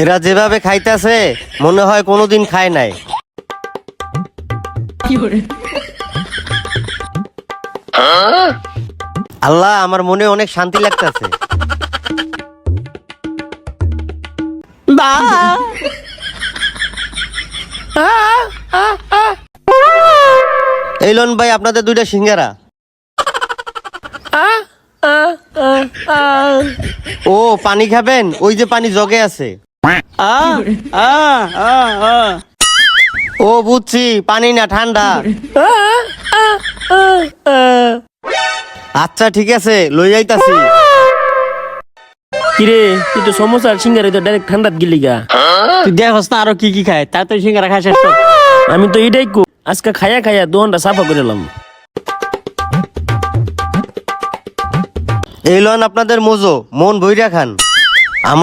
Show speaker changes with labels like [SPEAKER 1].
[SPEAKER 1] এরা যেভাবে খাইতেছে মনে হয় কোনোদিন খায় নাই। আল্লাহ, আমার মনে অনেক শান্তি লাগতেছে। এই লোন ভাই, আপনাদের 2টা সিঙ্গারা। ও, পানি খাবেন? ওই যে পানি জগে আছে। ও বুঝছি, পানি না, ঠান্ডা। আচ্ছা ঠিক আছে, লই যাইতাছি।
[SPEAKER 2] কিরে, তুই তো সমোসা আর সিঙ্গারে তো ডাইরেক্ট ঠান্ডাত গিলি গা।
[SPEAKER 3] তুই দেখস না আরো কি কি খায়, তার তো সিঙ্গারা খায় শেষ কর।
[SPEAKER 2] আমি তো এটাই কো, আজকে খায়া খায়া দোকানটা সাফা করে এলাম।
[SPEAKER 1] এই লোন আপনাদের মজো, মন ভইরা খান। আমার